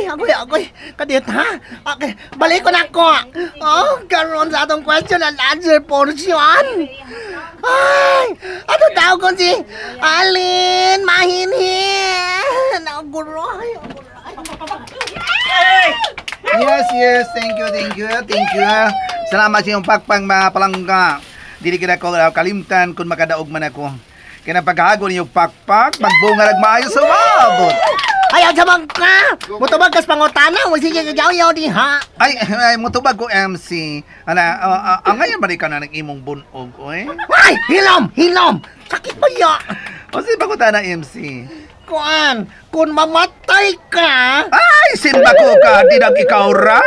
agoy. Kadit, ha? Okay, balik ko na ko. Oh, karon sa atong question and answer portion. Ay, ano daw ko si Alin Mahinhin? Naguroy. Yes, thank you. Salamat sa iyong pagpang mga palangga. Dili kita ko kalimtan kung makadaog man ako. Kaya paghago niyong pakpak, magbunga nagmaayo sa mabot. Ayaw sabag ka! Mutubag kas pangutana, wag sige kagaw-yaw di ha? Ay, mutubag ko MC. Ngayon ba ka na nag-imong bunog, oy? Ay! Hilom! Sakit ba ya? O sige ba ko na MC? Kuan, kung mamatay ka... Ay, simba ko ka, di ikaw ra?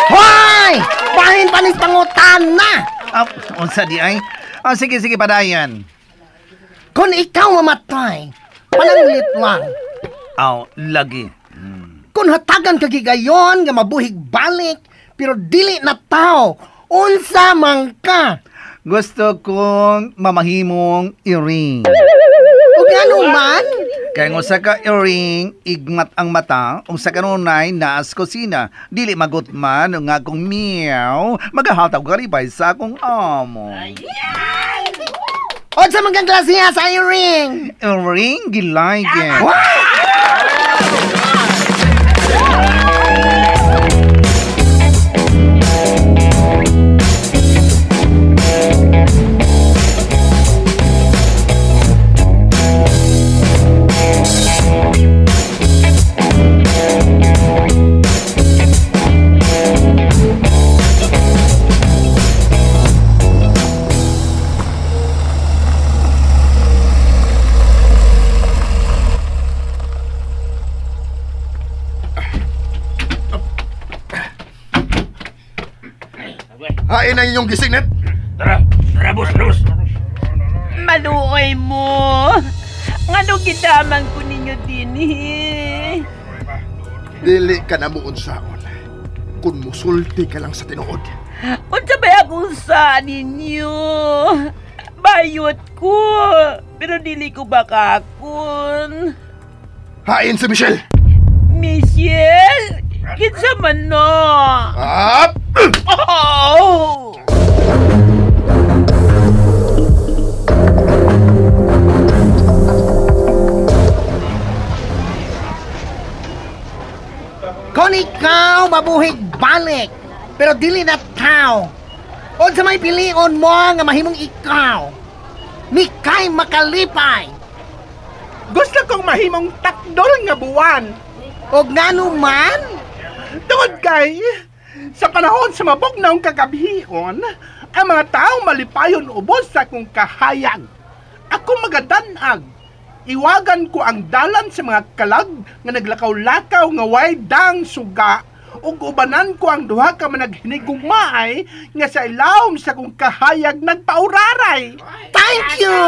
Hoy! Bahin panis pangutana! Unsa di ay? Sige, padayan. Kung ikaw mamatay, pananglit lang. Lagi. Kung hatagan kagigayon nga mabuhig balik, pero dili na tao, unsa man ka. Gusto kong mamahimong earring. O gano man? Kaya nga sa ka earring, igmat ang mata, sa kanunay naas kusina, dili magutman, nga akong meow, maghahatag karibay sa akong amo. O sa mga klase nga sa earring? Earring, gilaygin. Hain na inyong gisignet. Tara, boss. Maluoy mo. Ngano gidaman ko ninyo din Dili ka na mo unsaon. Kung musulti ka lang sa tinuod. Unsa ba akong sa ninyo? Bayot ko. Pero dili ko bakakon. Hain si Michelle. Michelle? Kinsa man no? Up! Oh! Kung ikaw mabuhig balik, pero dili na tao, o sa may pilion mo nga mahimong ikaw, mikay makalipay. Gusto kong mahimong takdol nga buwan. O ngano man? Tungod kay, sa panahon sa mabugnaong kagabihon, ang mga taong malipayon ubos sa akong kahayag. Ako magadanag. Iwagan ko ang dalan sa mga kalag nga naglakaw-lakaw nga way dang suga ug ubanan ko ang duha ka managhinigugmaay nga sa ilawom sa akong kahayag nagpauraray. Thank you!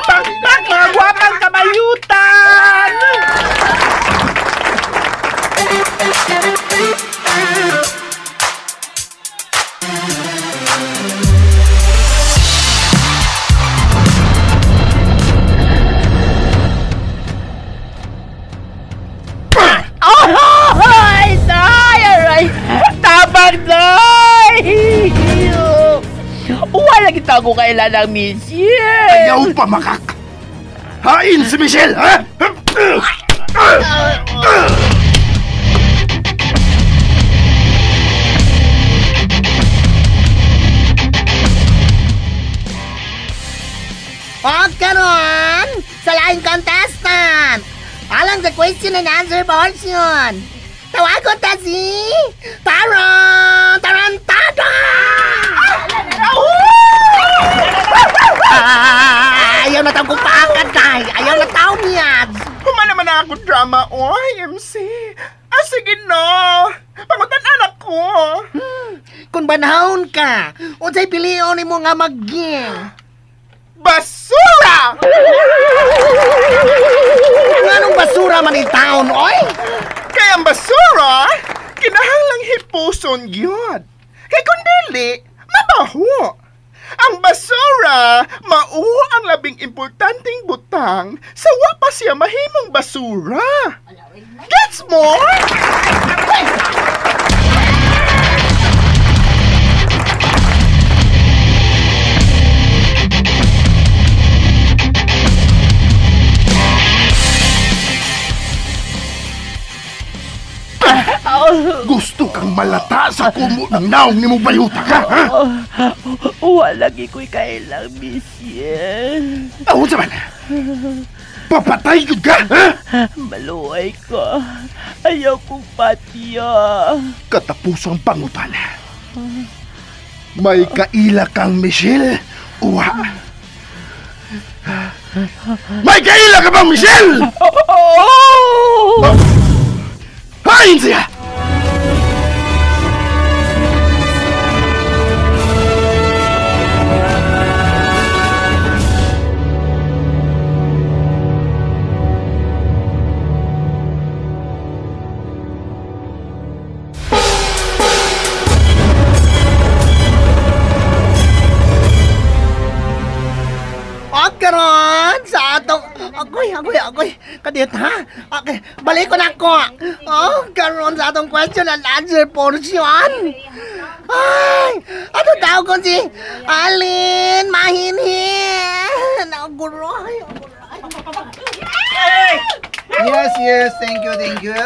Pagpag mga gwapang kamayutan! Ay, day! Tabang, day! Wala kita ko kailan ng Michelle! Ayaw pa makak! Hain si Michelle, ha? O karon, sa laing contestant, alang sa question and answer portion, tawagon ta si Tarantado! Ayaw na taong kumpakan, tay! Ayaw na taong yan! Kuma naman ako drama, MC. Sige no. Pangutan anak ko. Kung banahon ka, unsay piliyon mo nga mag-game? Basura! Anong basura man yung taon, oy? Kaya ang basura, kinahanglang hipuson yun. Kaya kung dili, mabaho. Ang basura, mao ang labing importanteng butang sa wa pa siya mahimong basura. Gets mo? Gusto kang malata sa kumo ng naong ni mo bayuta ka, ha? Walagi ko'y kailang, Michelle. Awan sa man. Papatay yun ka, ha? Maluay ka. Ayaw kong patiya. Katapusang pangutan. May kaila kang Michelle, uwa. May kaila ka bang Michelle? Oh! Hain siya! Karon sa atong agoy kadit ha. Okay, balik ko na ko. Oh, karon sa atong question and answer portion. Ay, ano daw ko si Alin mahinhin. Naguroy. Yes, thank you.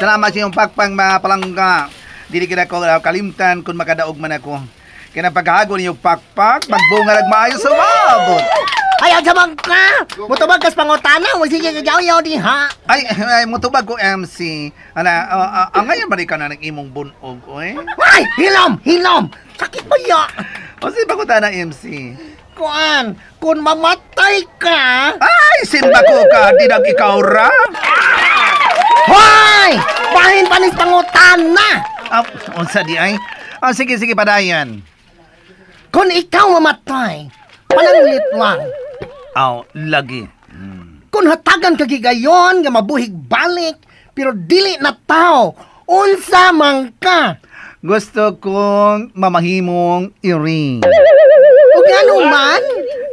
Salamat sa iyong pagpang mga palangga. Dili kita ko kalimtan kung makadaog man ako. Kaya paghago niyo pakpak, magbunga maayo sa umabot. Ayaw sabang ka. Mutubag kas pangutana, mo sige gayaw di ha. Ay, mutubag ko MC. Ngayon ba di ka na nag-imong bunog, oy? Ay, hilom. Sakit ba ya? O si pagutan na MC. Kuan, kung mamatay ka. Ay, simba ko ka, di nag ikaw ra. Hoy! Bahin panis pangutana. Unsa di ay? Sige, padayan. Kung ikaw mamatay, pananglit lang. Lagi. Kung hatagan ka gigayon nga mabuhig balik, pero dili na tao, unsa man ka. Gusto kong mamahimong earring. O gano'n man?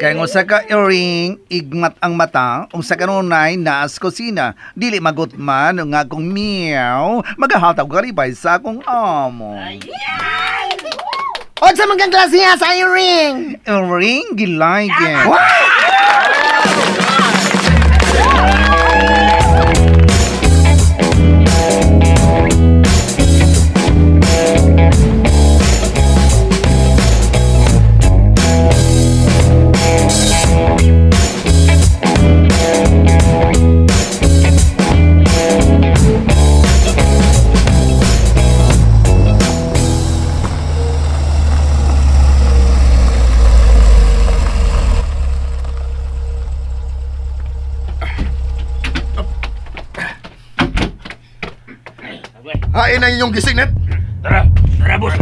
Kaya kung sa ka earring, igmat ang mata, kung sa kanunay, naas kusina, dili magutman, nga kong meow, maghahatag karibay sa akong amo. O sa mga klase sa earring? Earring, gilaygin. Hain ang inyong gisignet. Tara, boss.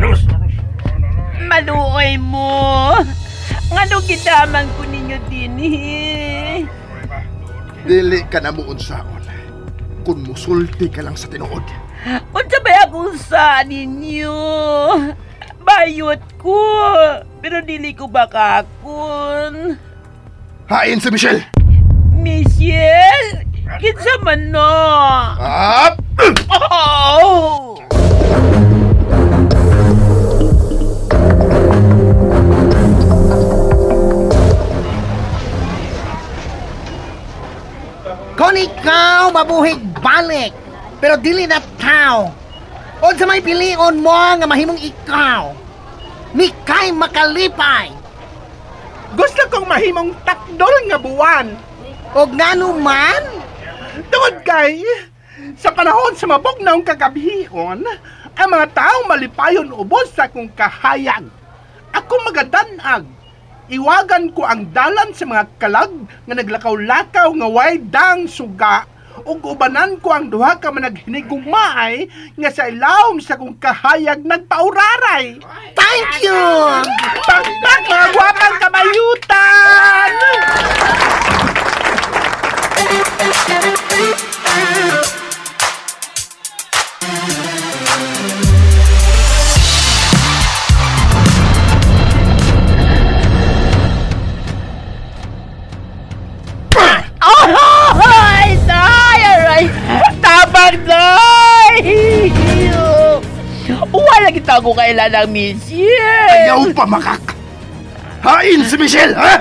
Maluoy mo. Ngano gidaman ko ninyo din Dili ka na mo unsaon. Kung musulti ka lang sa tinuod. Unsa ba akong sa ninyo? Bayot ko. Pero dili ko bakakon. Hain si Michelle. Michelle? Kinsa man no? Up! Oh! Kung ikaw mabuhig balik, pero dili na tao, o sa may pilion mo nga mahimong ikaw, Mikay makalipay. Gusto kong mahimong takdol nga buwan. O ngano man? Tungod kay, sa panahon sa mabugnaong kagabihon, ang mga taong malipayon ubos sa akong kahayag. Ako magadanag. Iwagan ko ang dalan sa mga kalag nga naglakaw-lakaw nga way dang suga ug ubanan ko ang duha ka managhinigugmaay nga sa ilawom sa akong kahayag nagpauraray. Thank you! Pagpag mga gwapang kabayutan! taon ko kailan ng Michelle. Ayaw pa makak! Hain si Michelle, ha?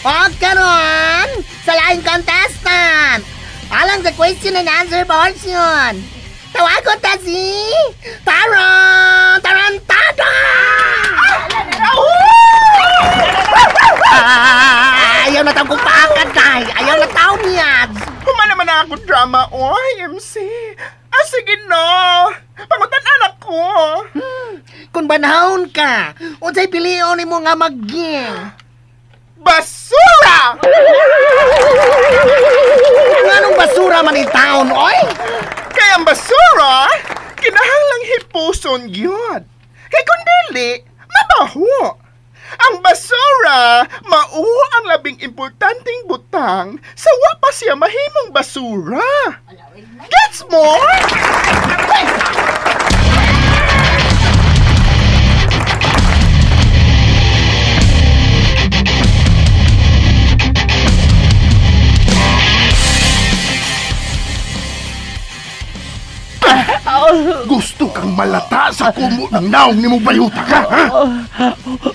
O karon, sa laing contestant, alang sa question and answer portion, tawagon ta si Tarantado! Ayaw na taong kumpakan, kay. Ayaw na taong niyan. Kuma naman ako drama, MC. Sige no. Pangutan anak ko. Kung banahon ka, unsay piliyon ni mo nga mag-game? Basura! Anong basura man in town, oy? Kaya ang basura, kinahanglang hipuson yun. Kay kung dili, mabaho. Ang basura, mao ang labing importanteng butang sa wa pa siya mahimong basura. Gets mo? Gusto kang malata sa kumo ng naong ni mo bayuta ka, ha?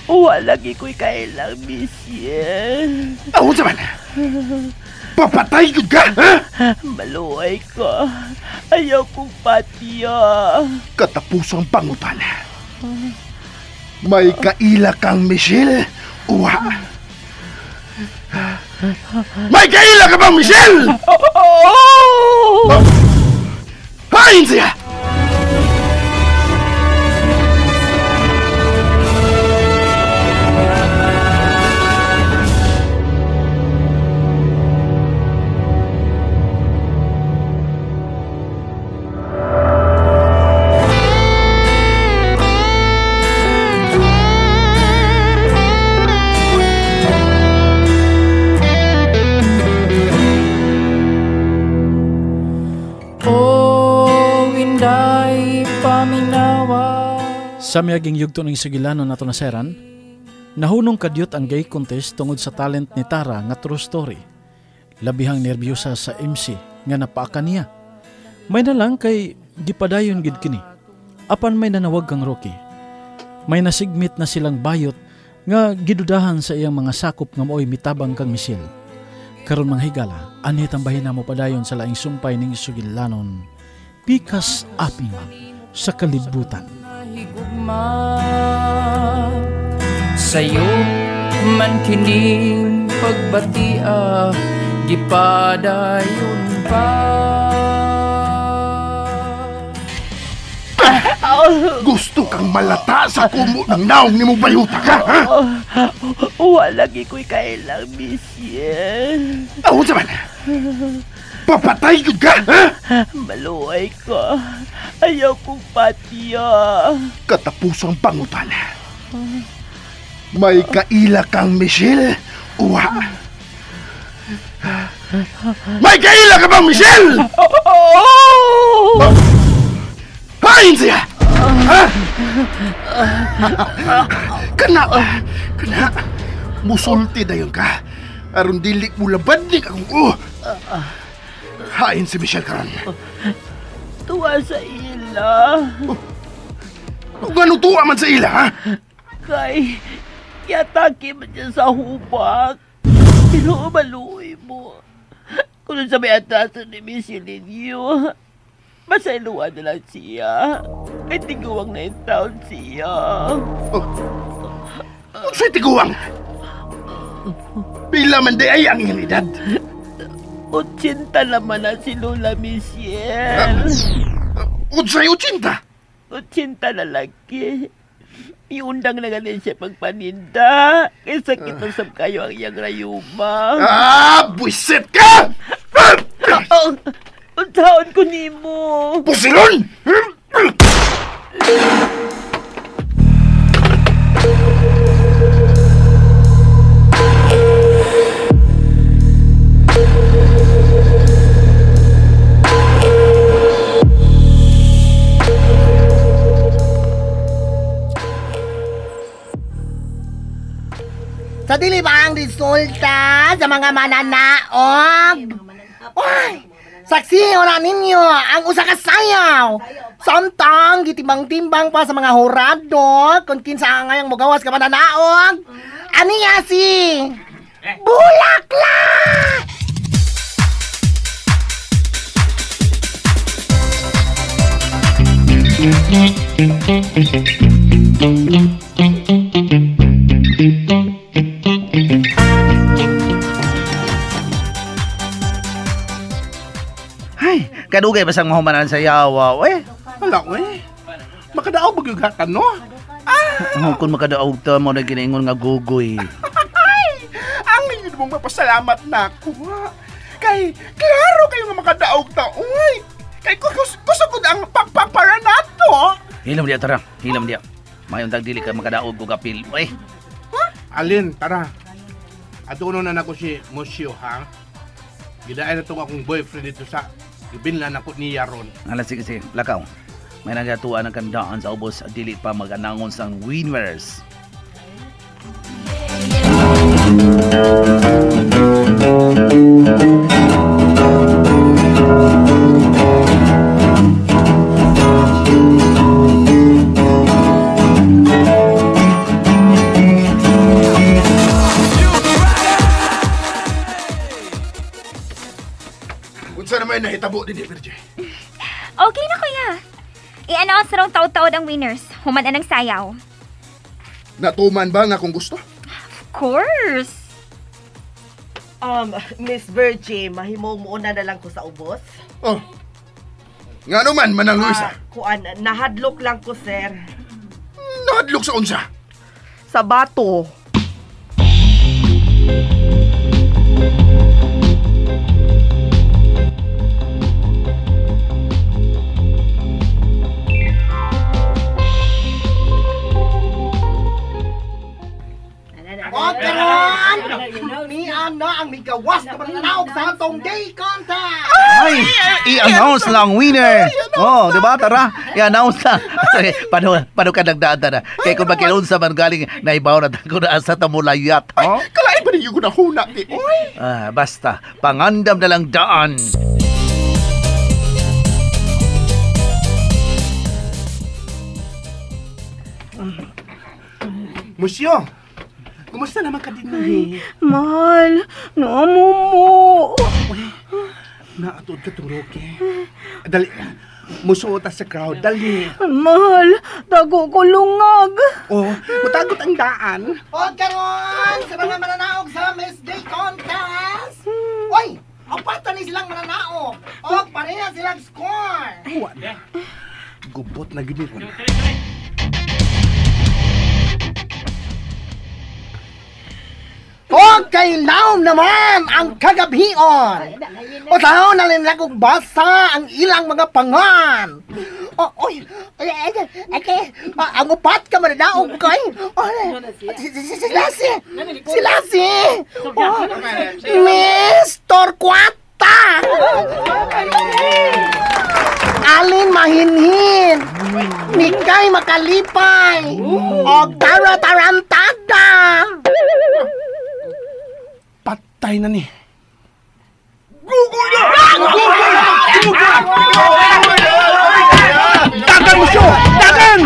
Walagi ko'y kailang Michelle. Ako naman, papatay yun ka, ha? Maluhay ka. Ayaw kong patiya. Katapusang pangutan. May kaila kang Michelle, uwa. May kaila ka bang Michelle? Hain siya! Sa miyaging yugto ng Sigilanon nato naseran, nahunong kadyot ang gay contest tungod sa talent ni Tara nga true story. Labihang nerbiyosa sa MC nga napaaka niya. May nalang kay gipadayon gid kini. Apan may nanawag kang Rocky. May nasigmit na silang bayot nga gidudahan sa iyang mga sakop nga mooy mitabang kang Michelle. Karon mga higala, anit ang bahina mo padayon sa laing sumpay ning Sigilanon. Pikas aping sa kalibutan. Higugma sa'yo man kining pagbatia gipadayon pa. Gusto kang malata sa kumo ng naong ni mo bayuta ka, ha? Walagi ko'y kailang Michelle. Ako naman, papatay yun ka, ha? Maluhay ka. Ayaw kong patiya. Katapusang pangutan. May kaila kang Michelle, uwa. May kaila ka bang Michelle? Hain siya! Ha? Kana! Musulti dayon ka. Aron dili mo labadnik akong hain si Michelle karon. Tuwa sa ila. Kung ano tuwa man sa ila, ha? Kay, yatake man dyan sa hubak. Pero maluoy mo. Kung sa may atasan ni Michelle ninyo, masailuan na lang siya. Ay tiguwang na yung taon siya. Sa'y tiguwang? Pila man di ay ang iyong edad? 80 naman na si Lola Michelle. Unsay 80? 80 na lagi. Iundang na ganin siya pagpaninda. Kaya sakit na sab kayo ang iyang rayuma. Buisit ka! Ang taon ko ni mo. Pusilon! dili ba ang resulta sa mga mananaog? Uy! Saksiyo na ninyo ang usa ka sayaw. Samtang gitimbang-timbang pa sa mga horado kung kinsa ngayang mogawas ka mananaog. Aniya si Bulaklak! Ay, kadugay ba sang mahumanan sa yawa, we? Wala, we. Makadaog magyugatan, no? Kung makadaog ta mo na ginaingon nga gugoy. Ang hindi mong mapasalamat na ako. Kay, klaro kayo nga makadaog ta, uy. Kay kusugod ang pakpakpara nato. Hilam dia tara, hilam dia. Mayon tag dili ka makadaog ko kapil, we. Alin, tara. Aduno na nako si Musyo, ha? Gidaay na itong akong boyfriend dito sa ibinlan ako niya ron. Ala sige, lakaw. May nagatuan ang kandaan sa ubos at dili pa mag-announce ang winners. Unsa naman nahitabo din Virgie? Okay na kuya. I-announce raw taod-taod ang winners. Human na ng sayaw. Natuman ba nga kung gusto? Of course. Miss Virgie, mahimong muuna na lang ko sa ubos. Oh. Nga naman, Manang Luisa. Kuan, nahadlok lang ko, sir. Nahadlok sa unsa? Sa bato. O karon, ni Ana ang migawas na mananaog sa atong gay contest. Ay, i-announce lang ang winner. Oh, di ba? Tara, i-announce na. Paano ka nagdaan na? Kaya kung magkiloon sa man galing, naibaw na ko na asa tamulayat. Oh? Kalain ba niyo ko na huna, di? Oy! Basta, pangandam na lang daan. Musyo, kumusta naman ka din eh? Mahal, naamo mo. Naatod ka tong Roque. Dali, musuot sa crowd, dali. Mahal, tago ko lungag. Oh, mutagot ang daan. O karon, sa mga mananaog sa Miss Gay Contest. Oy, apat na ni silang mananaog. O pareha silang score. Wala. Gubot na giniron. O kailaw naman ang kagabion. O taon na rin lang kong basa ang ilang mga pangan. Oy, ang upat ka mananaog kay. Si Lassie. Miss Torquata. Alin mahinhin. Mikay makalipay. O Tara Tarantada. Patay na ni. Dagan mo siya! Dagan!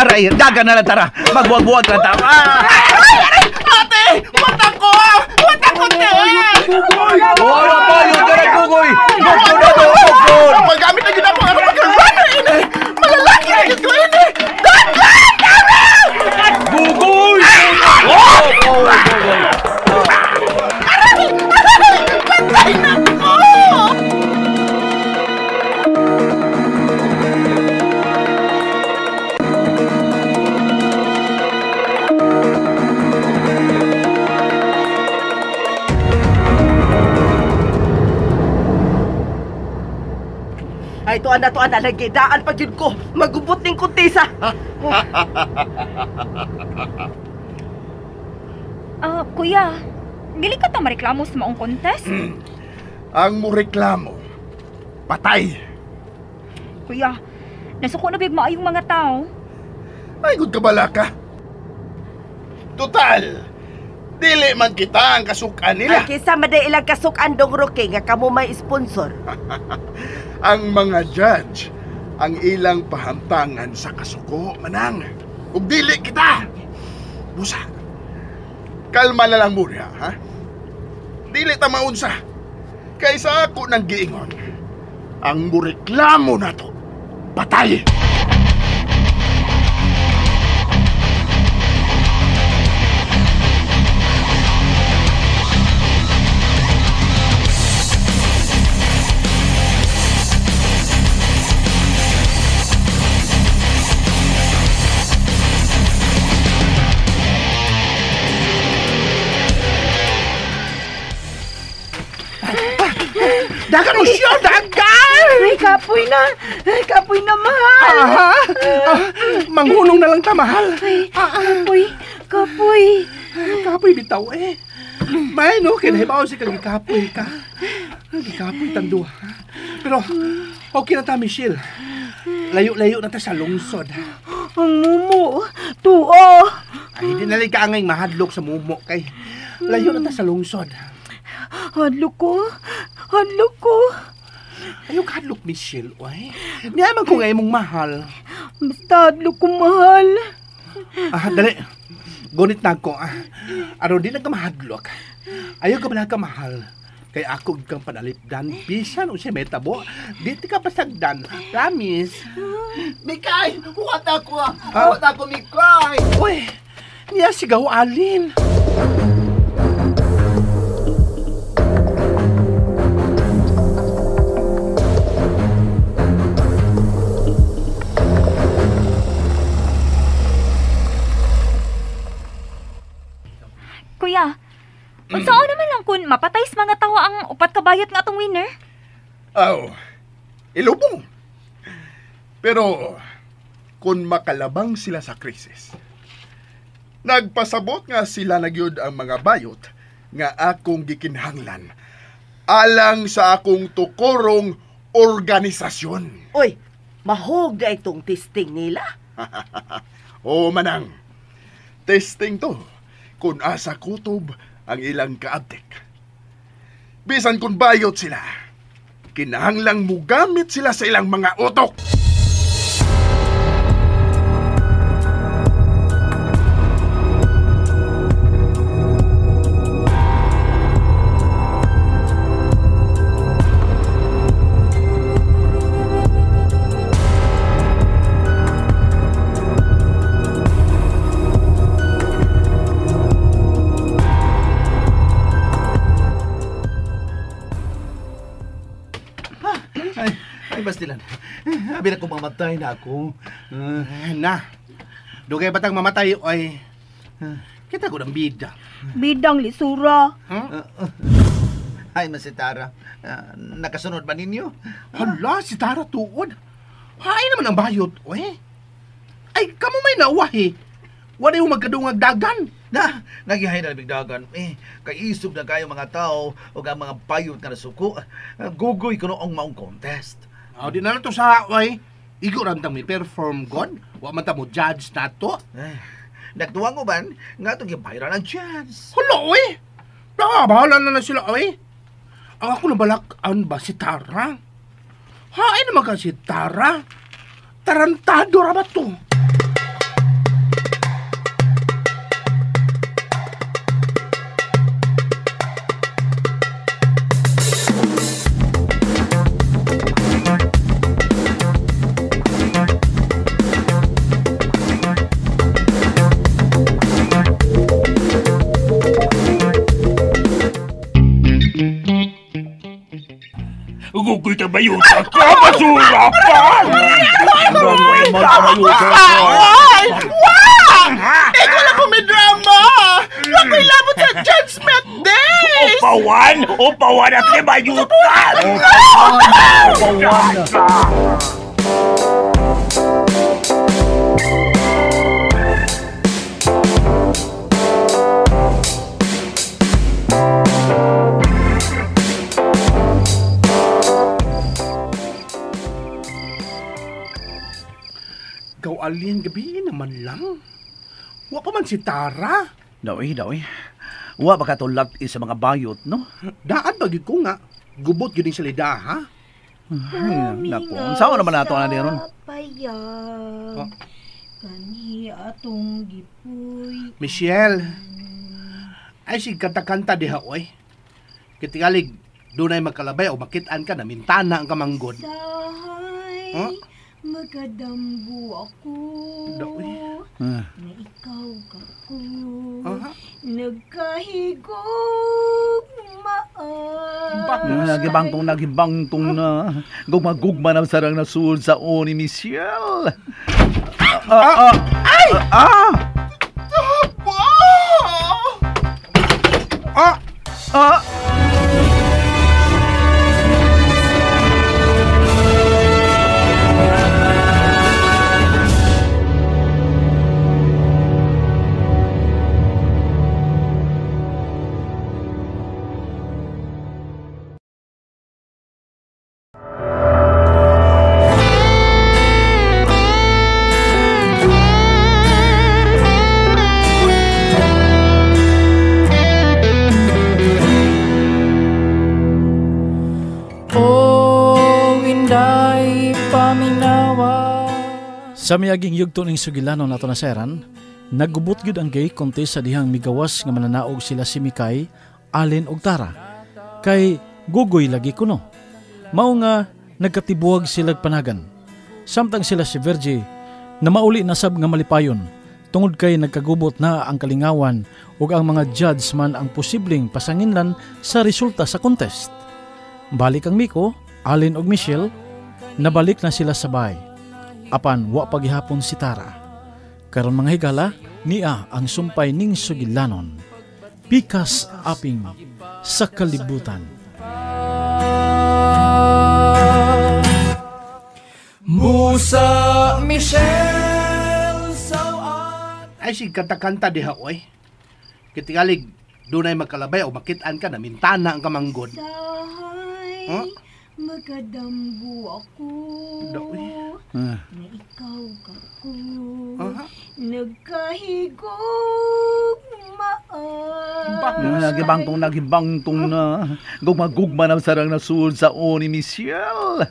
Aray, dagan na lang tara. Magbuwag-buwag na tara. Ate! Wata ko! Wata ko, te! Buwag na tayo, tara, gugoy. Bukod na to, bukod. Magamit na gina ko ang mag-runner ini! Malalaki na gito ini! Dagan! Tara! Gugoy! Patay na ko! Ay, tuan na lagi. Daan pa yun ko. Magubot ning kuntisa. Kuya, dili ka ta mareklamo sa maong contest? Ang mo reklamo, patay. Kuya, nasuko na big maayong mga tao. Ay, good kabala ka. Total, dili man kita ang kasukan nila. Ay, kisa maday ilang kasukan dong Roque nga kamo may sponsor. Ang mga judge, ang ilang pahamtangan sa kasuko, manang. Ug dili kita. Busa, kalma na lang muna, ha? Dili ta maunsa. Kaysa ako nang giingon. Ang mureklamo na to, patay. Dagan mo siya, dagan! Ay, kapoy na, mahal. Manghunong na lang ta, mahal. Kapoy. Kapoy bitaw eh. May no, kinahibaw si kang ikapoy ka. Ikapoy tanduha. Pero, okay na ta, Michelle. Layo-layo na ta sa lungsod. Ang mumo, tuo. Ay, di nalig ka angay mahadlok sa mumo kay. Layo na ta sa lungsod. Hadlok ko. Ayaw ka hadlok, Michelle, oy. Niyaman ko ngayon mong mahal. Basta hadlok ko, mahal. Dali. Gunit na ako, Araw di na ka mahadlok. Ayaw ka ba ka mahal? Kay ako kang panalipdan. Bisan o siya may tabo. Di ka pasagdan. Promise. Mikay, huwag ako, Mikay. Uy, niya sigaw alin. Kuya, unsao naman lang kung mapatay sa mga tao ang upat kabayot nga atong winner? Ilubong. Pero, kung makalabang sila sa krisis, nagpasabot nga sila nagyod ang mga bayot nga akong gikinhanglan alang sa akong tukorong organisasyon. Uy, mahog na itong testing nila. Oo, manang. Testing to kung asa kutob ang ilang kaabtik. Bisan kung bayot sila, kinahanglang mugamit sila sa ilang mga utok. Bastilan. Abi na kung mamatay na ako. Dugay batang mamatay, oy. Kita ko ng bida. Bidang lisura. Ay, mas si Tara. Nakasunod ba ninyo? Hala, si Tara tuod. Hay naman ang bayot, oy. Ay, kamo may nauwahi. Wala yung magkadungag dagan. Nagihay na bigdagan. Kay isog na kayo mga tao o ang mga bayot nga nasuko. Gugoy ko noong maong contest. Di na lang to sa, oy. Igo rantang may perform god. Wa man ta mo judge na to. Nagtuwang ko ban, nga itong gibayra ng chance. Hala, oy. Bahala na sila, oy. Ang ako nabalakaan ba si Tara? Hain naman ka si Tara. Tarantado ra ba to? Gugoy ta bayuta ka, basura pa! Ay! Wag! Ikaw lang kung may drama! Huwag ko'y labot sa Judgment Day! Upawan at ni bayuta! Upawan na. Alin, gabi naman lang. Wa pa man si Tara. Dawi. Wa ba katulad sa mga bayot, no? Daan pagid ko nga. Gubot yun yung salida, ha? Ay, naku. Saan naman nato na diron? Oh. Kani atong gipuy. Michelle, ay sig kanta-kanta diha, oy. Kitigalig, dunay magkalabay o makitaan ka na mintana ang kamanggod. Sahay, Huh? magadamgo ako. Dawi. Na ikaw kako. Aha. Nagkahigog maan. Nagibangtong na. Gugma na sarang nasul sa o ni Michelle. Ay! Sa miyaging yugto ning sugilanon nato na seran, naggubot gyud ang gay contest sa dihang migawas nga mananaog sila si Mikay, Alin ug Tara. Kay gugoy lagi kuno. Mao nga nagkatibuwag sila panagan. Samtang sila si Virgie na mauli na sab nga malipayon tungod kay nagkagubot na ang kalingawan ug ang mga judge man ang posibleng pasanginlan sa resulta sa contest. Balik ang Miko, Alin ug Michelle, nabalik na sila sa bahay. Apan wa pagihapon si Tara. Karon mga higala, niya ang sumpay ning sugilanon. Pikas aping sa kalibutan. Musa Michelle sawat. Ay sig kanta-kanta diha, oy. Kitigalig, dunay magkalabay o makitaan ka na mintana ang kamanggod. Sahay, Huh? magadamgo ako. Dawi. Na ikaw kako. Aha. Nagkahigog maan. Nagibangtong na. Gugma na sarang nasul sa o ni Michelle.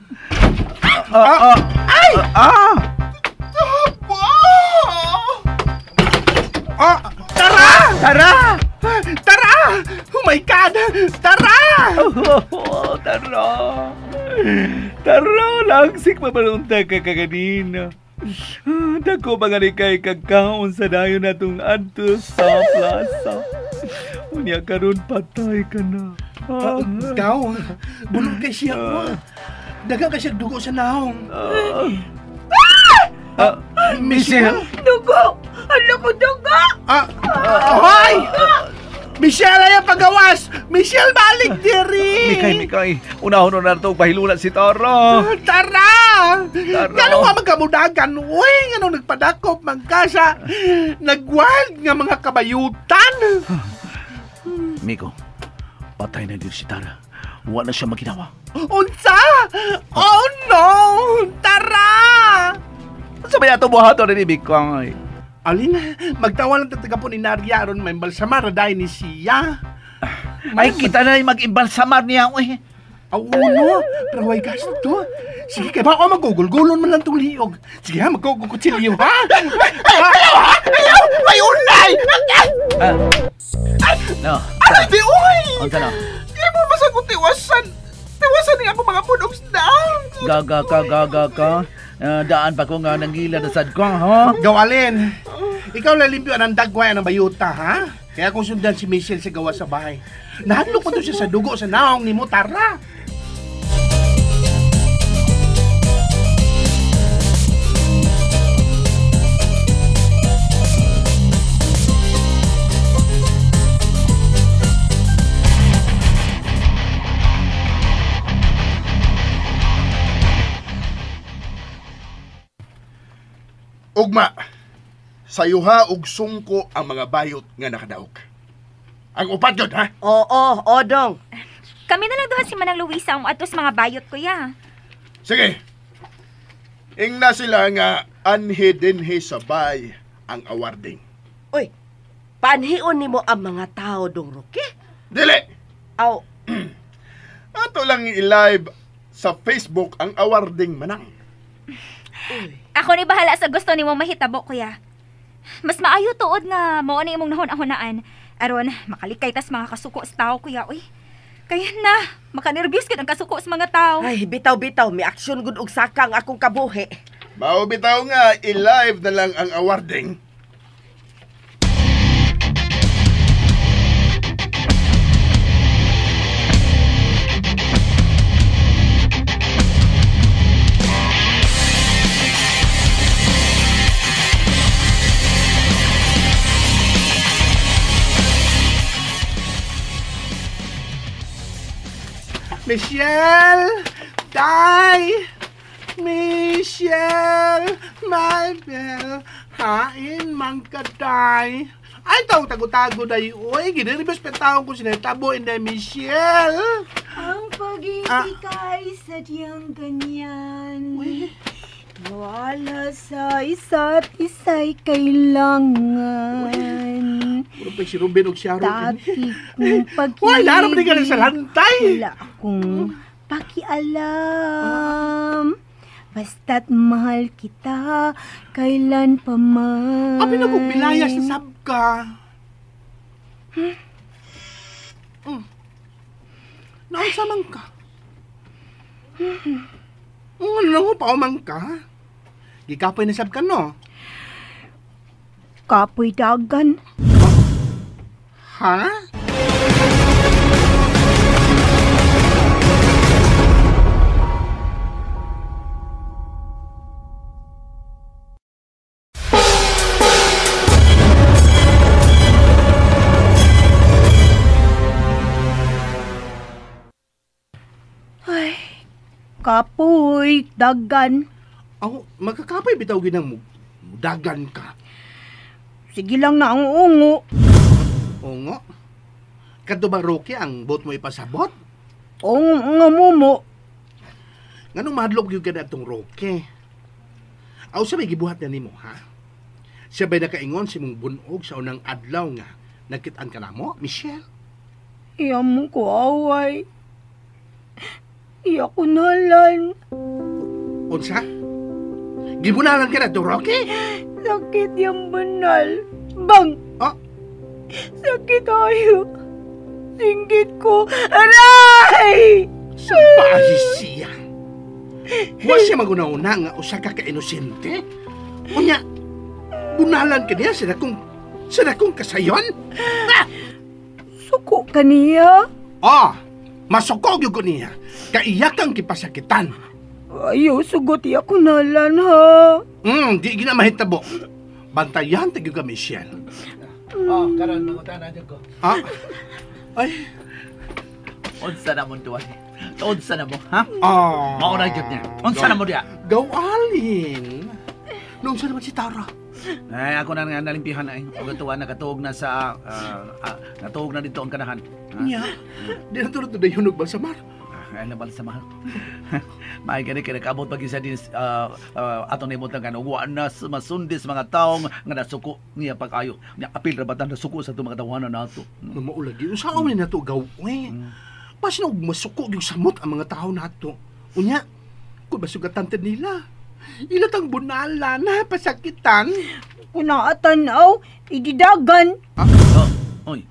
Tara! Oh my God! Tara! Tara, langsik mabalunta ka kaganina. Dako mga ni kay kagkaon sa dayon natong adto sa plaza. Unya karon patay ka na. Ikaw, bulog kay siya mo. Dagang kay siya dugo sa naong. Michelle? Dugo! Ano ko dugo? Hoy! Michelle ay ang pagawas! Michelle, balik diri! Mikay, unahon na ito pahilulan si Tara. Tara! Gano'n nga magkamudagan, uy! Gano'n nagpadakop, magkasa, nagwild nga mga kabayutan! Miko, patay na din si Tara. Wala na siya maginawa. Unsa? Oh no! Tara! Sabay ato buhato na ni Mikay. Alin, magtawa lang tataga po ni Narya ron may balsamar dahil ni siya. Ay, kita na yung mag-imbalsamar niya, uy. Uno, pero ay gasto. Sige, kaya ba ako magugulgulon man lang itong liog. Sige ha, magkukutsilyo ha? Ayaw! May unay! No. Ay, di uy! Unsa no? Di mo masagot tiwasan. Tiwasan niya ako mga punogs down. Gaga ka. Daan pa ko nga nangila na sad ko, ha? Gawalin, ikaw lalimpyo ang dagway ng bayuta, ha? Kaya kung sundan si Michelle sa gawa sa bahay, nahadlok pa doon siya sa dugo sa naong ni mo, Tara! Ugma, sayuha ug sungko ang mga bayot nga nakadaog. Ang upat yun, ha? Oo, Odong. Kami na lang duha si Manang Luisa ang atos mga bayot, kuya. Sige. Ingna sila nga Anhe dinhe sabay ang awarding. Uy, panhion nimo ang mga tao dong Rocky? Dili! Aw, Ato lang i-live sa Facebook ang awarding manang. Ako ni bahala sa gusto nimo mahitabo, kuya. Mas maayo tuod nga mao ni imong nahon-ahonaan aron makalikay tas mga kasuko sa tao, kuya. Uy, kaya na makanervyos gid ang kasuko sa mga tao. ay bitaw-bitaw, may aksyon gud og saka ang akong kabuhi. Mao bitaw nga i-live na lang ang awarding. Michelle! Day! Michelle! My bell! Hain man ka, Day! Ay, tago-tago day. Uy, giniribos petahon ko sinatabo inday Michelle! Ang pag-ibig ay sadyang ganyan. Wala sa isa't isa'y kailangan. Puro pa si Ruben o si Aaron. Dati kong pag-ibig. Uy, larap din ka rin sa lantay! Wala akong pakialam. Basta't mahal kita, kailan pa man. Abi na kong bilaya sa sabka. Naunsa man ka? Ano lang ko pa man ka? Gikapoy na sabka, no? Kapoy dagan. Ha? Ay, kapoy dagan. Ako, magkakapoy bitaw ginang dagan ka. Sige lang na ang ungo. Oo nga. Kadto ba, Rocky, ang boat mo ipasabot? Oo nga mo. Nganong mahadlok yung ganda itong Rocky? Aw sabay gibuhat na nimo, ha? Sabay nakaingon si mong bunog sa unang adlaw nga. Nagkitaan ka na mo, Michelle? Iya mo ko away. Iya ko nalan. Unsa? Gibunalan ka na itong Rocky? Sakit yung banal. Bang! Ah? Sakit ayo. Singgit ko. Aray! Sampahi siya. Huwag siya magunauna nga usa ka ka-inosente. Unya, bunalan ka niya sa dakong kasayon? Ha? Suko ka niya? Masukog yung niya. Kaiyak kang kipasakitan. Ayaw, sugot iya ko nalan ha. Di gina mahitabo. Bantayan tayo ka, Michelle. Karon mangutana jud ko. Ay. Unsa na mo tuwan? Unsa na mo, ha? Mauna jud niya. Unsa na mo diya? Gawalin. Nung sa naman si Tara. Ay, ako na nga nalimpihan na eh. Huwag tuwa, nakatuog na sa... natuog na dito ang kanahan. Niya, di na tulad na yunog balsamar. Ay, nabal sa mahal. May gani kaya nakabot pag isa din atong naimot ng kanuguan na masundis mga taong nga nasuko niya pag-ayo. Niya apil rabatan nasuko sa itong mga tawanan na ito. Maulagi, saan mo na ito gawin? Pasinog masuko yung samot ang mga tao na ito. Unya, kung masugatan nila. Ilatang bunala na pasakitan. Kunaatanaw, ididagan. Oy.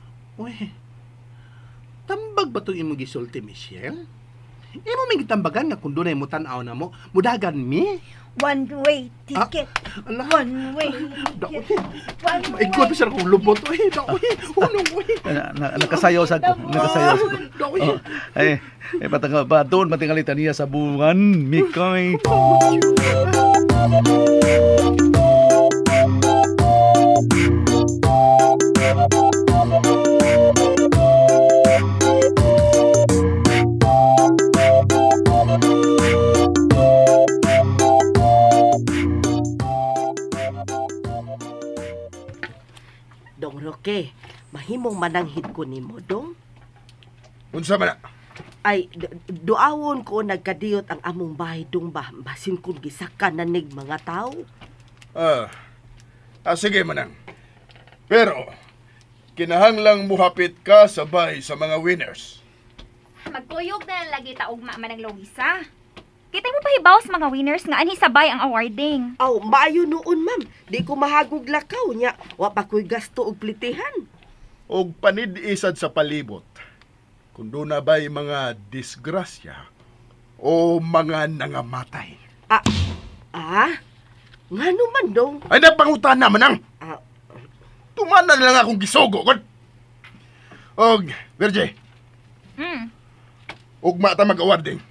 Tambag ba itong imong gisulti, Michelle? Imo may gitambagan nga kung doon ay mutanaw na mo, mudagan mi? One-way ticket. One-way ticket. Maikot pa siya kung lubot. Nakasayaw sa ko. Nakasayaw sa ko. Ay, patanga ba doon matingalitan niya sa bungan, Mikoy. Dong Roque, mahimong mananghid ko nimo dong. Unsa man na? Ay, duawon ko nagkadiyot ang among bahay dong ba, basin kong gisakan nanig mga tao. Sige manang. Pero, kinahanglang muhapit ka sabay sa mga winners. Magkuyog na lang lagi taugma man ng Luisa. Kita mo pahibaw sa mga winners nga ani sabay ang awarding. Aw, maayo noon, ma'am. Di ko mahagog lakaw niya. Wa pa ko'y gasto og plitihan. Og panid-isad sa palibot. Kung doon na ba'y mga disgrasya o mga nangamatay. Nga naman dong. Ay, napangutan na manang. Tumana na lang akong gisugo. Og, Virgie. Og mata mag-awarding.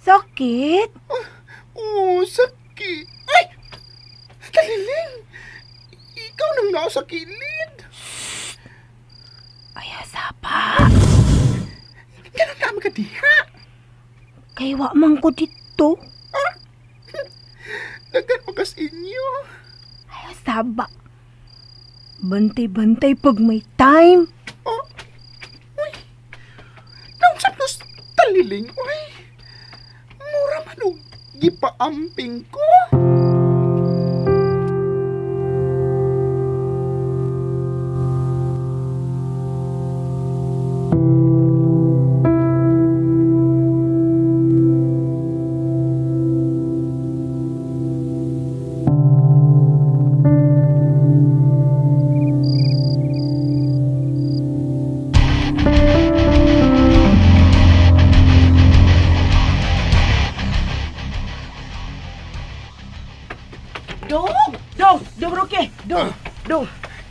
Sakit? Sakit. Ay! Taliling! Ikaw nang nasa kilid. Ay, asapa. Ganang kami ka diha. Kay wa man ko dito. Dagan mo kas inyo. Ay, asaba. Bantay-bantay pag may time. Uy! Naunsan nas taliling, uy! Mura man og gipaamping ko.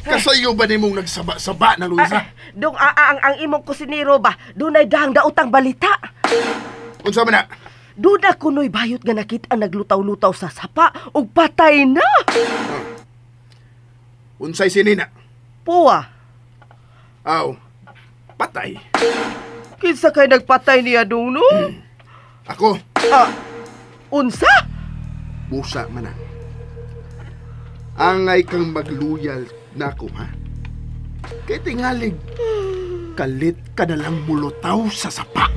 Kasayo ba ni mong nagsaba-saba na, Luisa? Dong ang imong kusinero ba? Dunay dang daotang balita. Unsa man na? Duda kunoy bayot nga nakita ang naglutaw-lutaw sa sapa ug patay na. Unsay sinina? Puwa. Aw, patay. Kinsa kay nagpatay niya dong no? Ako. Unsa? Busa man na. Angay kang magluyal nako, ha? Kay tingalig, kalit ka na lang mulutaw sa sapa.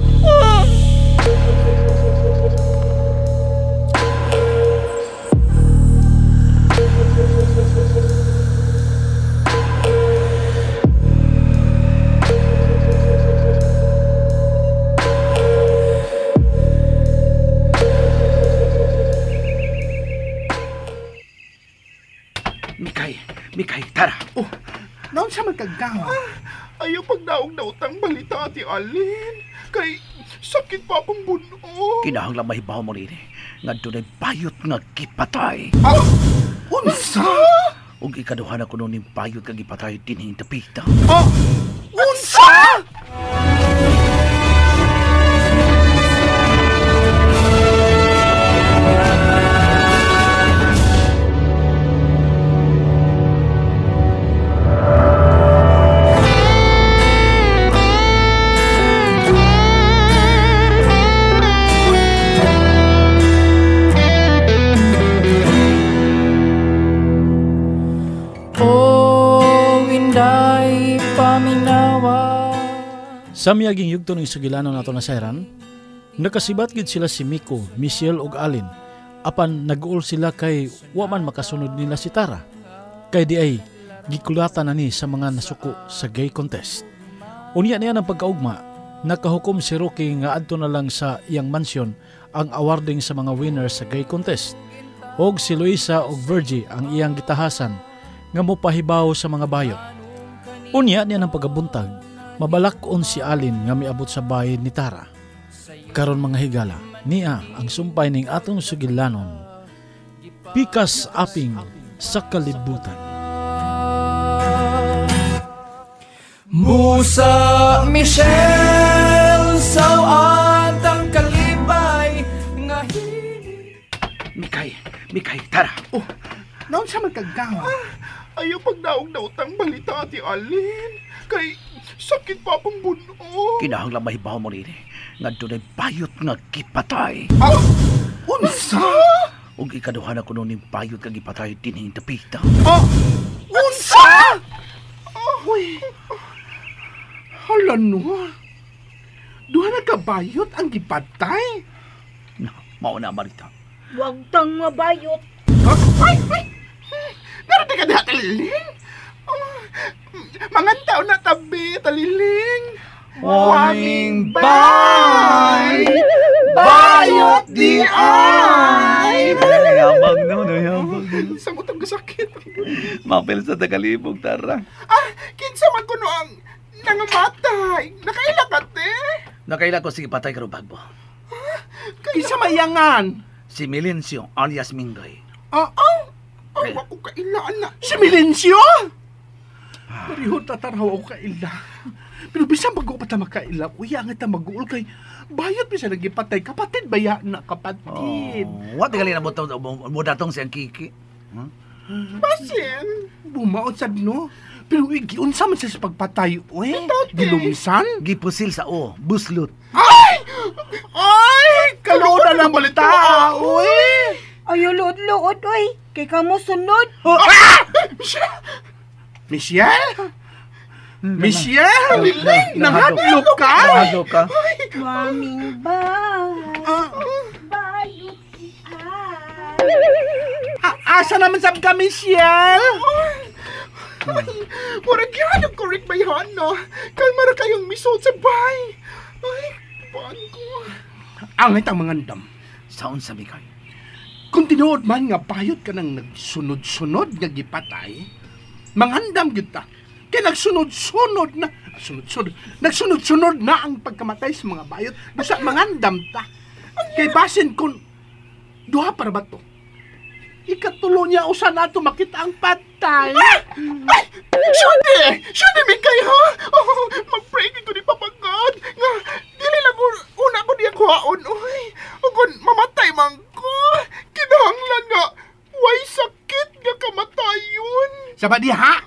Mikay, tara. Naon siya magkagawa? Ayaw pagdaog-daotang balita, Ate Alin. Kay sakit pa akong buno. Kinahanglang mahibaw mo rin nga doon ay bayot nga gipatay. Unsa? Ug ikaduhan ako noon yung bayot nga gipatay dinhing tapita. Unsa? Sa miyaging yugto ng sugilanon nato na Seran, nakasibat gid sila si Miko, Michelle ug Alin. Apan nag-uol sila kay waman makasunod nila si Tara. Kay di ay gikulatan na ni sa mga nasuko sa gay contest. Unya niya ng pagkaugma, nakahukom si Rocky nga adto na lang sa iyang mansyon ang awarding sa mga winners sa gay contest. Og si Luisa ug Virgie ang iyang gitahasan nga mopahibaw sa mga bayot. Unya niya ng pagabuntag, mabalakon si Alin nga miabot sa bahay ni Tara. Karon mga higala, niya ang sumpay ning atong sugilanon. Pikas aping sa kalibutan. Musa Michelle Mikay, tara. Oh, naon sa magkagawa? Ayaw pagdaog-daot ang balita, Ate Alin. Kay sakit pa pang buno. Kinahanglan mahibaw mo rin nga doon ay bayot nga gipatay. Unsa? Ug ikaduhan ako noon yung bayot nga gipatay dinhing tapita. Unsa? Uy. Hala no. Duha na kabayot ang gipatay. Mauna Marita. Huwag tang mabayot. Narati ka na, Taliling? Mga tao na tabi, Taliling. Waming bay! Bayot di ay! Nayamag no, nayamag. Sa mo itong kasakit. Mapil sa tagalibog, tara. Kinsa man ko no ang nangamatay. Nakaila ka, te? Nakaila ko sige patay karo bagbo. Kinsa mayangan? Si Milencio alias Mingay. Ay, wako kailaan na. Si Milencio? Marihot tataraw ako kaila. Pero bisan bago pa ta makaila, uya nga ta mag-uol kay bayot bisan nagipatay. Kapatid baya na kapatid. What gali na mo datong siyang kiki? Basin. Bumaot sad no. Pero giunsa man siya sa pagpatay, uy. Gilumsan? Gipusil sa buslot. Ay! Kaluda ng balita, uy! Ayaw luod-luod, uy. Kay kamo sunod. Michelle? Michelle? Nanghadlo ka? Nanghadlo ka? Maming bayot si Asa naman sab ka, Michelle? Ay, murag yan ang correct bayan, no? Kalmara kayong misod sa bay. Ay, paan ko. Angit ang mangandam. Saon sa Mikay? Kung tinuod man nga bayot ka nang nagsunod-sunod nga gipatay, mangandam kita. Kaya nagsunod-sunod na ang pagkamatay sa mga bayot. Basta mangandam ta. Kay basin kung duha para ba to? Ikatulo niya usa nato makita ang patay. Ay! Shundi, Mikay, ha? Oh, mag-pray ko ni Papagod. Nga, dili lang una ko niya kuhaon, uy. O kung mamatay man ko, kinahanglan nga, way sakit nga kamatayon. Sabi di ha?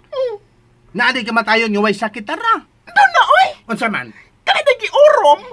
Naaday kamatayon nga way sakit tara. Doon na, uy! Unsa man? Kaya nag-iurom.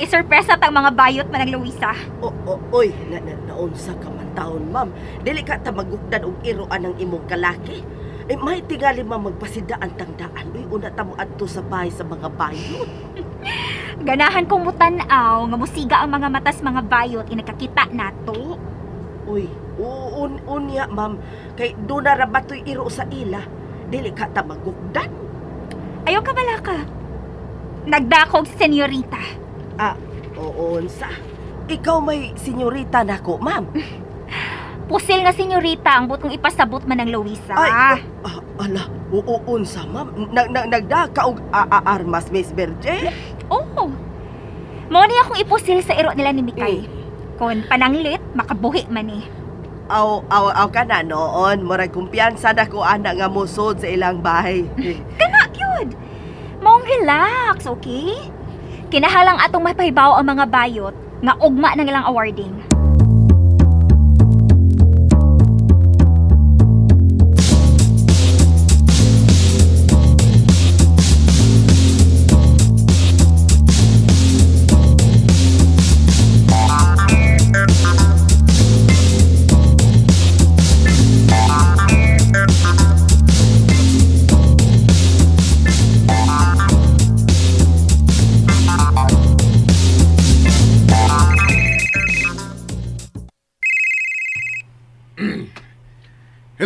Isurpresa tang mga bayot manang Luisa. Oy, naunsa ka man taon, ma'am. Dili ka ta magugdan og iroan ng imong kalaki. May tingali magpasidaan tang daan. Uy, una ta mo adto sa bahay sa mga bayot. Ganahan kong mutanaw nga musiga ang mga matas mga bayot inakakita nato. Uy, unya, ma'am. Kay doon na rabatoy iro sa ila. Dili ka ta magugdan. Ayaw ka bala ka. Nagdakog si senyorita. Unsa. Ikaw may senyorita nako, ma'am. Pusil nga senyorita ang butong ipasabot man ng Luisa. Ay, ala, unsa, ma'am. Nagdaka og armas, Miss Berge? Oo. Mao niya akong ipusil sa iro nila ni Mikay. Kung pananglit, makabuhi man eh. Aw ka na noon. Murag kumpiyansa na ko anak nga musod sa ilang bahay. Kana, yun. Mong relax, okay? Kinahalang atong mapahibaw ang mga bayot nga ugma ng ilang awarding.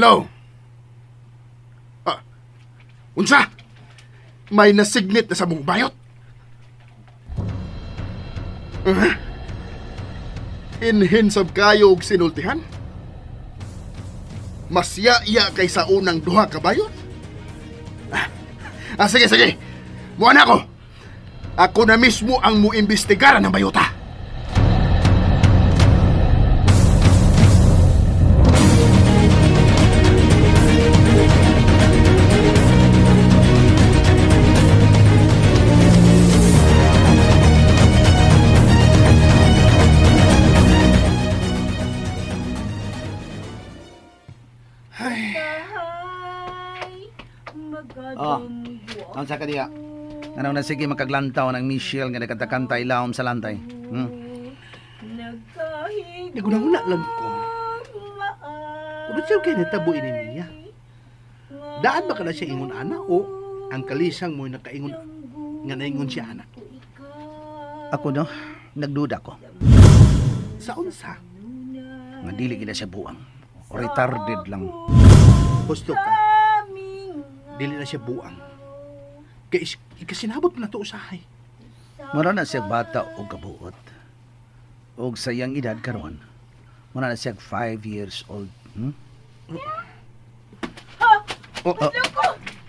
Ano? Unsa? May nasignit na sa mong bayot? Inhin sab kayo og sinultihan? Mas iya kaysa unang duha ka bayot? Sige, sige. Muan ako. Ako na mismo ang muimbestigaran ng bayota. Ang sa kaniya. Ano na sige makaglantaw ng Michelle nga nagkanta-kanta ilawom sa lantay. Naguna-una lang ko. Kung siya kayo natabuin niya. Daan ba ka na siya ingon ana o ang kalisang mo nakaingon nga naingon siya ana? Ako no, nagduda ko. Sa unsa? Nga dili gina siya buang. O retarded lang. Gusto ka. Dili na siya buang. Ikasinabot mo na ito usahay. Mura na siya bata o kabuot. O sa iyang edad karon. Mura na siya 5 years old.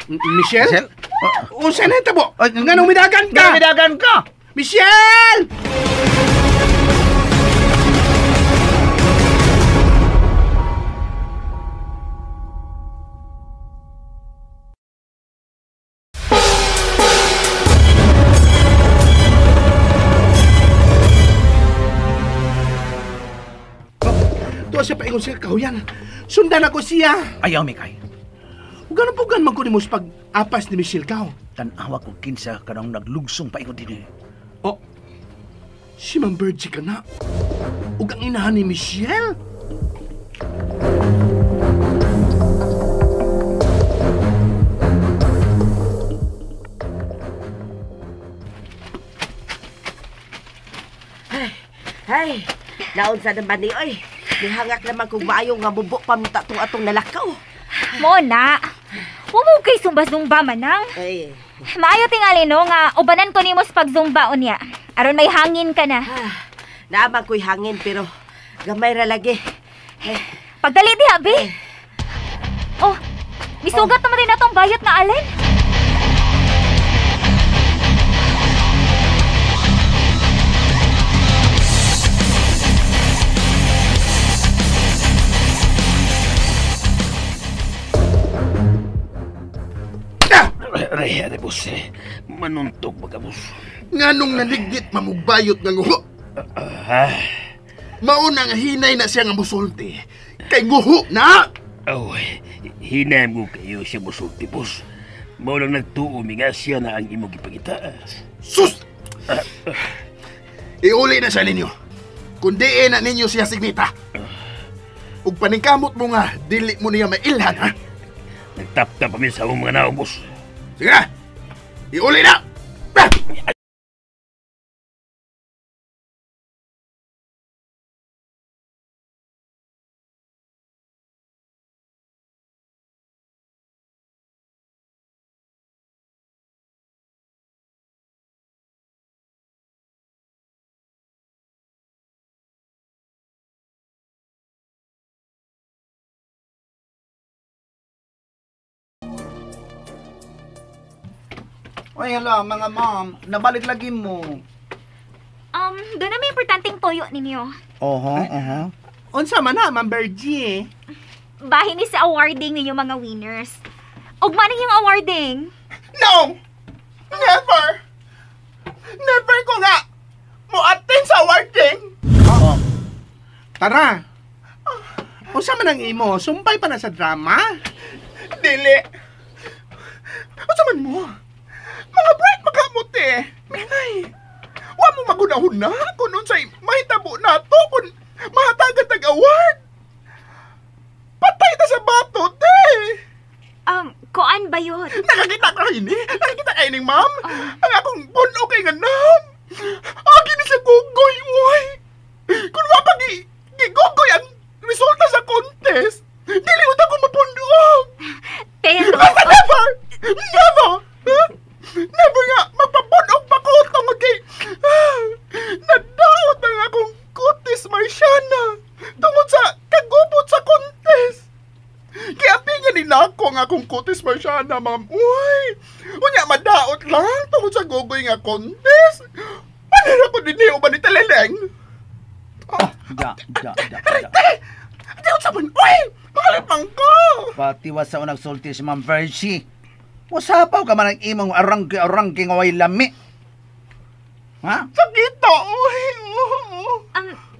Michelle? O saan na tabo? Nga nung midagan ka! Nga midagan ka! Michelle! Siya paingon siya kahuyan. Sundan ako siya. Ayaw, Mikay. Gano'n po gan magkunin mo sa pag-apas ni Michelle Kao. Tanawa ko kinsa kanang naglugsong paingon din eh. Oh, si Ma'am Virgie ka na. Ug ang inahan ni Michelle. Ay, naon sa naman ni, oy. Nihangak naman kung maayo nga bubo pamunta tong atong nalakaw. Mona, huwag kay zumba-zumba manang. Ay. Maayo tingali no nga ubanan ko nimo sa pagzumba unya. Aron may hangin ka na. Naamang ko'y hangin pero gamay ra lagi. Pagdali di abi. Oh, misugat naman din atong bayot nga alin. Reha de boss, manuntog baga boss. Nganong naligit mamugbayot nga nguho? Mauna nga hinay na siya nga musulti. Kay nguho na! Oh, hinay mo kayo siya musulti boss. Mao lang nagtuo nga siya na ang imong ipangita. Sus! Iuli na siya ninyo. Kundi na ninyo siya signita. Ug paningkamot mo nga, dili mo niya mailhan, ha? Nagtap-tap kami sa mga naong boss. Sige na! Iuli na! Oy, hello, mga mom. Nabalik lagi mo. Doon na may importanteng toyo ninyo. Oho. Unsa man na, Ma'am Virgie? Bahin ni sa awarding ninyo mga winners. Ug man yung awarding? No! Never! Never ko nga mo-attend sa awarding! Tara. Unsa man ang imo? Sumpay pa na sa drama? Dili! Unsa man mo? Mga bright magamot eh! Minay! Wa mo magunahon na kung unsay mahitabo na to kung mahatagan award! Patay ta sa batot eh! Kuan ba yun? Nakakita ka ini? Nakakita ka ini, ma'am? Ang akong puno kay ganam! Agi ni sa gugoy, uy! Kung wa pa gigugoy ang resulta sa contest, dili ko mapunta nga akong kutis Marciana, ma'am. Uy! Unya, madaot lang tungkol sa gugoy nga contest. Ano na po din niyo ba ni Talileng? Ate, sa man. Uy! Makalipang ko! Patiwas sa unang sulti si Ma'am Virgie. Musapaw ka man ang imong arangki nga way lami. Ha? Sakito! Uy!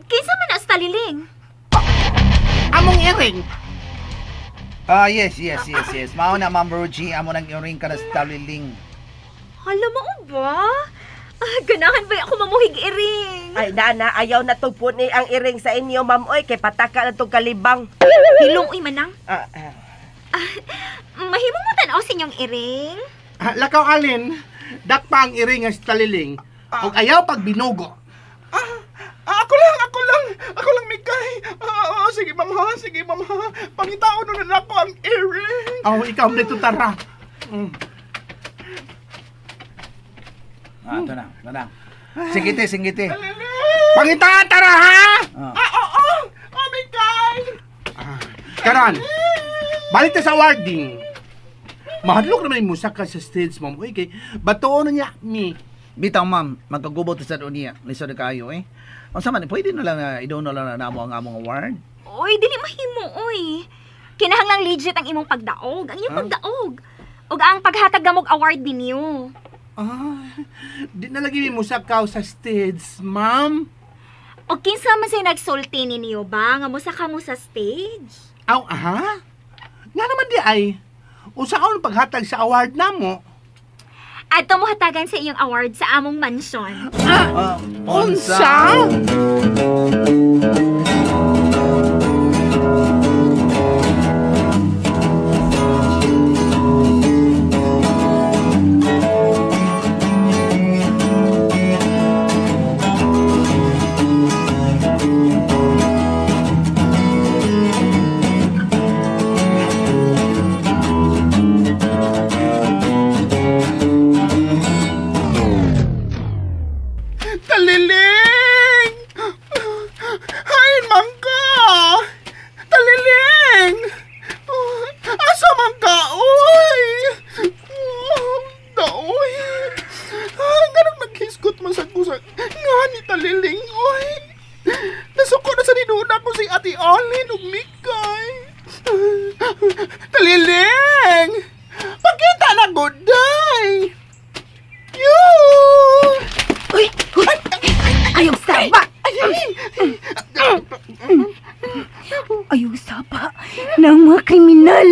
Kinsa man na sa Taliling? Among iring. Yes. Mao na Ma'am Virgie, amo nang iring ka na sa Taliling. Hala mo ba? Ganahan ba ako mamuhig iring? Ay, nana, ayaw na tugpo ni ang iring sa inyo, ma'am. Oy, kay pataka na tong kalibang. Hilong uy manang. Mahimo mo tanaw sa inyong iring? Lakaw alin, dakpa ang iring nga sa Taliling. Ug ayaw pag binugo. Ako lang, Mikay. Sige, ma'am ha. Pangitaon na ako ang earring. Ikaw dito tara. Ito na. Singiti. Pangita, tara ha! Oo! Mikay! Karon, balik ta sa awarding. Mahadlok naman yung musak ka sa stage, ma'am. Uy, kay batoon na niya, mi. Bitaw ma'am, magkagubot sa doon niya. Lisod na kayo Ang sama, pwede na lang idoon na lang na ang among award. Uy, dili mahimo, uy. Kinahanglang legit ang imong pagdaog. Ang iyong pagdaog. Ug ang paghatag gamog award din niyo. Di na lagi mo sakaw sa stage, ma'am. O kinsa man say nagsulti ninyo ba nga musaka mo sa stage? Nga naman di ay. Usaon paghatag sa award namo. Adto mo hatagan sa iyong award sa among mansion. Unsa? Taliling! Hay, mangka! Taliling! Asa mangka, uy! Daoy! Ganang naghiskot man sa kusa. Nga ni Taliling, uy! Nasuko na sa ninuna ko si Ate Alin ug Mikay. Taliling! Pakita na goday! Uy! Ayong saba! Ayong saba ng mga kriminal!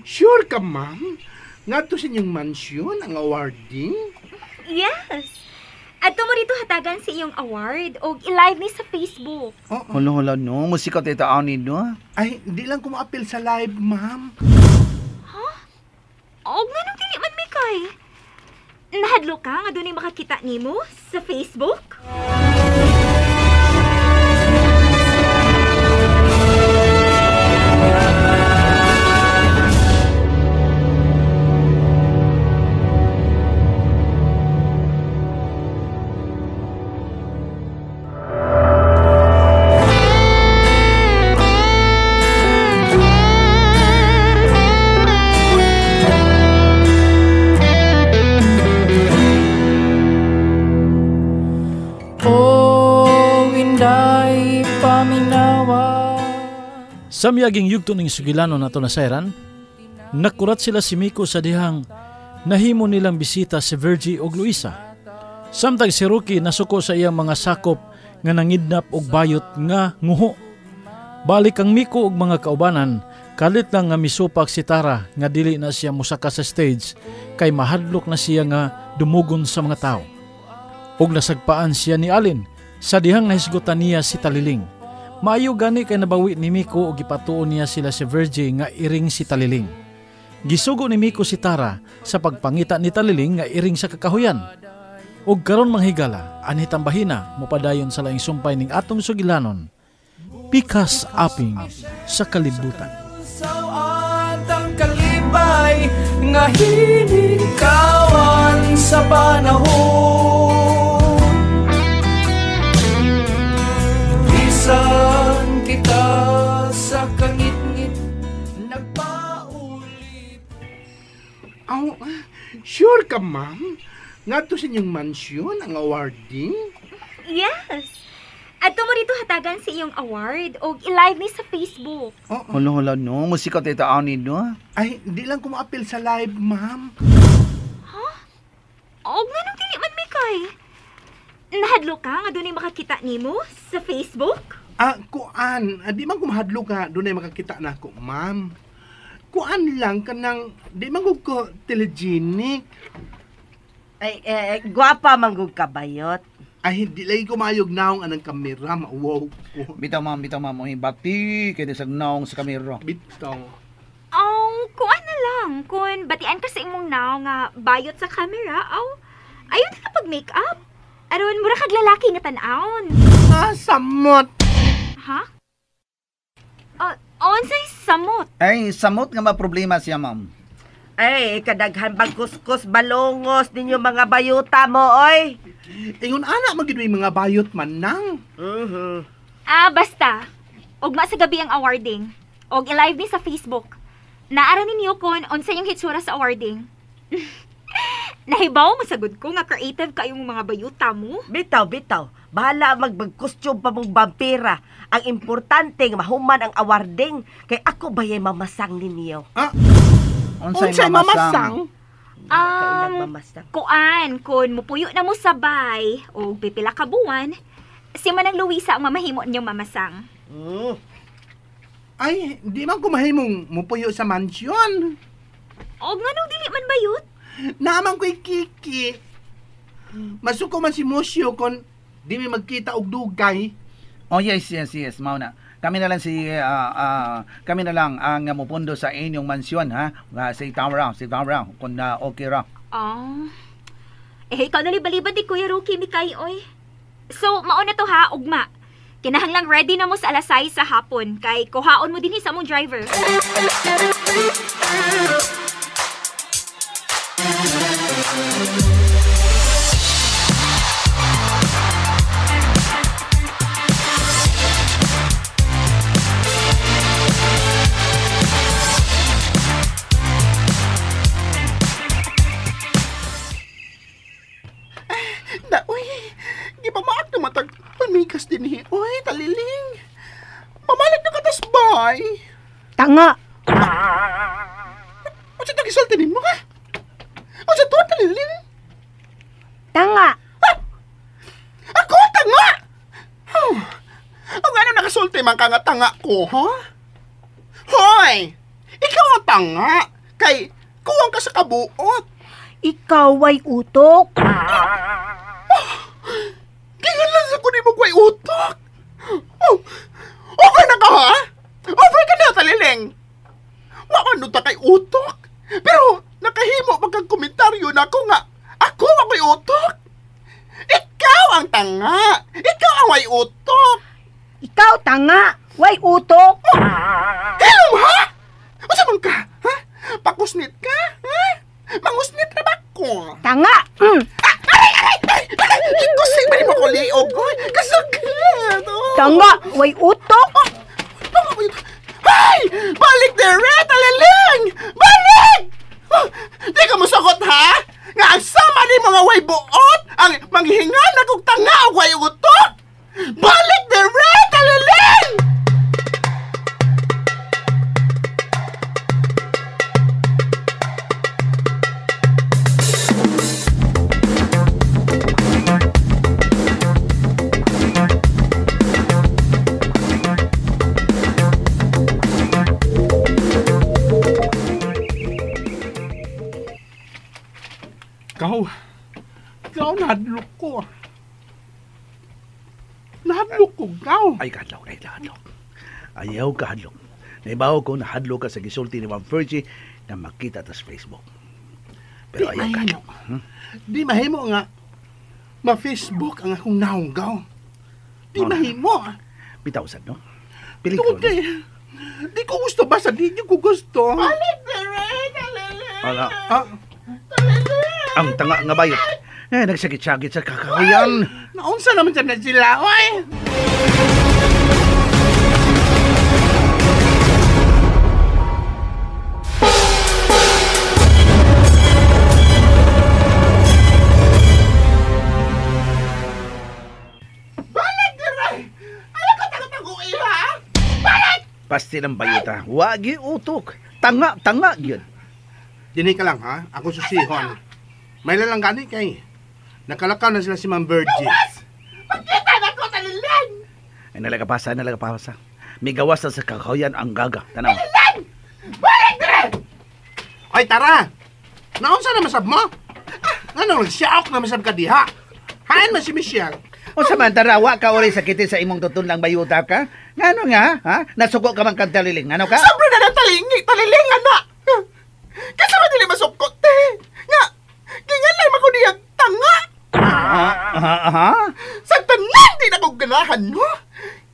Sure ka, ma'am? Ngadto sa inyong mansyon ang awarding? Yes. Adto mo dito hatagan sa iyong award o i-live ni sa Facebook. Hala, no. Musika tayo taanin, no? Ay, hindi lang ko ma-appeal sa live, ma'am. Og nanong dili man Mikay. Nahadlo ka nga doon makakita nimo sa Facebook? Sa miyaging yugto ning sugilano nato na Sairan, nakurat sila si Miko sa dihang nahimo nilang bisita si Virgie og Luisa. Samtang si Ruki nasuko sa iyang mga sakop nga nangidnap og bayot nga nguho. Balik ang Miko og mga kaubanan, kalit lang nga misupak si Tara nga dili na siya musaka sa stage kay mahadlok na siya nga dumugon sa mga tao. Og nasagpaan siya ni Alin sa dihang nahisgutan niya si Taliling. Maayo gani kay nabawi ni Miko og gipatuon niya sila si Virgie nga iring si Taliling. Gisugo ni Miko si Tara sa pagpangita ni Taliling nga iring sa kakahuyan. Og karon manghigala, anhitang bahina mopadayon sa laing sumpay ning atong sugilanon. pikas aping sa kalibutan. Saan ang kalibay nga hinikawan sa panahon. Bisan kita sa kangit-ngit nagpaulit. Aw, sure ka, ma'am? Nga to sa inyong mansyon ang awarding? Yes! At mo rito hatagan sa iyong award o i-live ni sa Facebook. Hala, no. Musika tayo taanin, no? Ay, hindi lang ko ma-appeal sa live, ma'am. Og nga nung dili man mi kay. Nahadlo ka nga doon ay makakita nimo sa Facebook? Kuan. Di man ko mahadlo ka, doon ay makakita na ako, ma'am. Kuan lang ka nang, di man ko telegenic. Ay, gwapa manggug kabayot. Ay, hindi lagi ko mayog naong anang kamera, wow ko. Bitaw, ma'am. Oy, bati. Kaya sa naong sa kamera. Bitaw. Kuan na lang. Kung batian ka sa imong naw nga bayot sa camera, ayun na pag-makeup. Aron, mura kag lalaki nga tan-aon. Samot. Ha? Onsay samot? Ay, samot nga ma-problema siya, ma'am. Ay, kadaghan bang kuskus balongos ninyo mga bayuta mo, oy. Ingon ana magid may mga bayot man nang. Basta. Ugma sa gabi ang awarding. Og i-live ni sa Facebook. Naara ninyo kon unsa yung hitsura sa awarding. Nahibaw mo sagud ko nga creative kayong mga bayuta mo. Bitaw. Bahala magbag-costume pa mong vampira. Ang importante nga mahuman ang awarding. Kay ako bayay mamasang ninyo. Unsay mamasang? Kuan, kun mupuyo na mo sabay o pipila ka buwan, si Manang Luisa ang mamahimo niyong mamasang. Ay, di man ko mahimong mupuyo sa mansyon. O nga nung dili man bayot? Naman ko'y kiki. Masuko man si Musyo kon di mi magkita og dugay. Oh, yes. Mao na. Kami na lang ang mupundo sa inyong mansyon, ha? Si Tower kung okay ra. Ikaw na libalibad di Kuya Ruki mi kay oy. So, mauna to ha, ugma. Kinahanglang ready na mo sa alas 6 sa hapon, kay kuhaon mo din sa mong driver. Pamikas din eh. Uy, taliling. Pamalit na katasbay. Tanga! O sa tagisaltinin mo ka? O sa tuwa taliling? Tanga! Ako, tanga! Ang ano nakasulti man ka nga tanga ko, ha? Hoy! Ikaw ang tanga. Kay, kuwang ka sa kabuot. Ikaw ay utok. Kingalan sa kunin mo kway utok. Okay na ka, ha? Okay ka na, taliling. Ano ta kay utok? Pero nakahimo magkag-komentaryo na ako nga ako ang may utok. Ikaw ang tanga. Ikaw ang may utok. Ikaw tanga, way utok. Hello, ha? O saan ka? Ha? Pakusnit ka? Ha? Mangusnit na ba ko? Tanga! Aray! Ikusig ba rin mo ko liog? Kasagad! Tanga, way utok. Hay! Balik dire, taliling! Balik! Di ka mo sagot, ha? Nga ang sama ni mga way buot, ang manghihingan na kong tanga o way utok! Balik dire, taliling! Ikaw nahadlok ko. Nahadlok ko, ikaw. Ay, kahadlok. Ayaw kahadlok. Naibaw ko nahadlok ka sa gisulti ni Ma'am Fergie na makita ta sa Facebook. Pero ayaw kahadlok. Di mahimo nga ma-Facebook ang akong naunggaw. Di mahimo. Bitaw sad, no? Pelikon. Tungod kay, di ko gusto ba sa di niyo ko gusto? Ala, ang tanga nga bayot. Nagsakit-sakit sa kakahuyan. Naunsa naman dyan na sila, oy! Pasti ng bayota. Wagi utok. Tanga yun. Dini ka lang, ha? Ako susihon. May lalang gani kay. Nakalakaw na sila si Ma'am Burgess. Pagkita na ko, talilan! Ay, nalagapasa. May gawas na sa kakahuyan ang gaga. Tanaw. Talilan! Balik dire! Ay, tara! Naunsa na masab mo? Ano, nag-shock na masab ka diha? Haan man si Michelle. O samantara, wa ka oray sakitin sa imong tutun lang bayuta ka? Ngano nga, ha? Nasuko ka man kang taliling. Ano ka? Sobre na ng taliling, anak! Kasi madili masukot, te! Nga, kingalay mo ko niyang tanga! Sa tanan di na kong ganahan, no?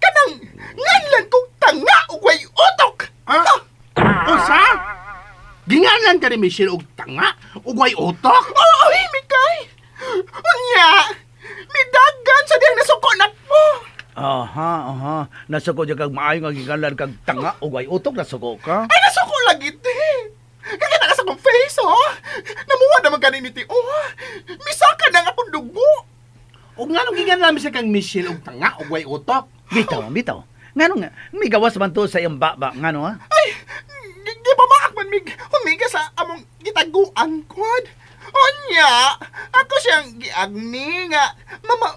Kanang nganlan kong tanga ugway utok! Usa? Gingalan ka ni Michelle og tanga? Ugway utok? Oo, Mikay! Unya! Midagan sa diyang nasuko na mo! Aha. Nasuko dyan kag maayo nga gigalan kag tanga ugay utok nasuko ka. Ay, nasuko lagi, te! Kaya na sa kong face, oh! Namuha naman ka ni Tio. Misaka na nga akong dugo! O nga nung gingalan namin sa kang Michelle og tanga ugway utok? Bitaw. Ngano nga, may gawas man to sa iyong baba, ngano ha? Ay, di ba maak man humiga sa among gitaguan, kod? Onya, ako siyang giagni nga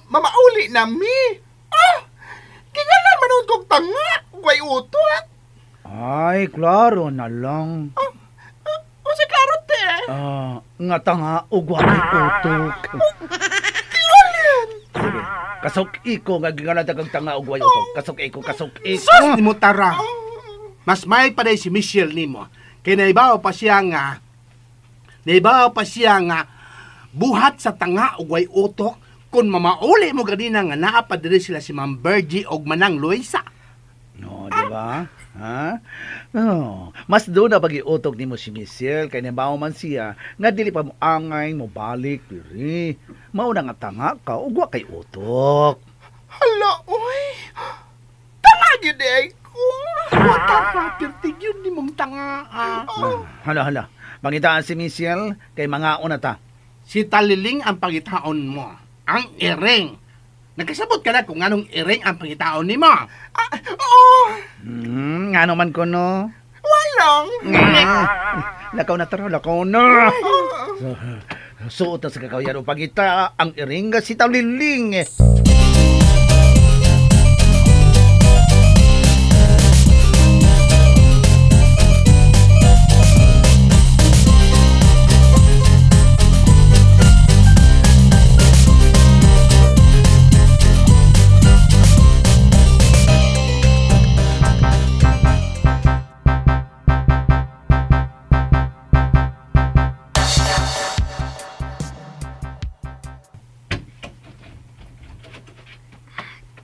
mamauli na mi. Kingalan man nun kong tanga, way utot. Ay, klaro na lang. O si klaro, te. Nga tanga ugway utok. Kilolin. Sige, kasok iko nga gigalan kag tanga ugway utok. Kasok iko. Sus ni mo tara. Mas may pa si Michelle nimo. Kay naibaw pa siya nga buhat sa tanga ugway utok kung mamauli mo ganina nga naapadiri sila si Ma'am Bergie og Manang Luisa. No, di ba? Ha? No. Mas doon na pag-iutok ni mo si Michelle kay nabaw man siya nga dili pa mo angay mo balik diri. Mauna nga tanga ka ugwa kay utok. Hala, oy. Tanga gyud ay ko. Wata pertig yun ni mong tanga. Hala. Pangitaan si Michelle kay mga unata. Si Taliling ang pangitaon mo. Ang iring. Nagkasabot ka na kung anong iring ang pangitaon ni mo. Oo. Ngano man ko no? Walang. Lakaw na. Suot na sa kakawayan o pangita ang iring nga si Taliling.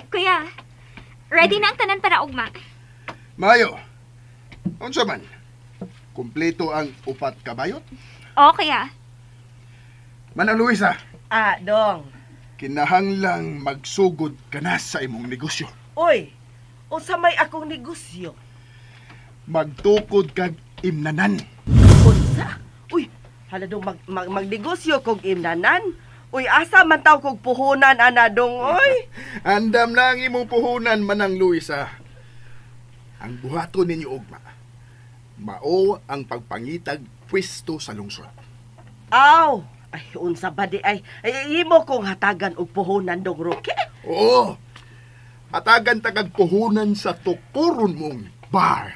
Kuya, ready na ang tanan para ugma. Mayo. Unsa man? Kumpleto ang upat ka bayot? Oo, kuya. Manang Luisa, Dong. kinahanglang magsugod ka na sa imong negosyo. Uy, usa may akong negosyo. Magtukod kag imnanan. Unsa? Uy, hala dong magnegosyo kog imnanan. Uy, asa man taw kog puhunan ana dong, oy. Andam na ang imong puhunan, Manang Luisa. Ang buhaton ninyo ugma. Mao ang pagpangitag pwesto sa lungsod. Aw, ay unsa ba di ay imo kong hatagan og puhunan dong, Roque? Oo. Hatagan tagag puhunan sa tukuron mong bar.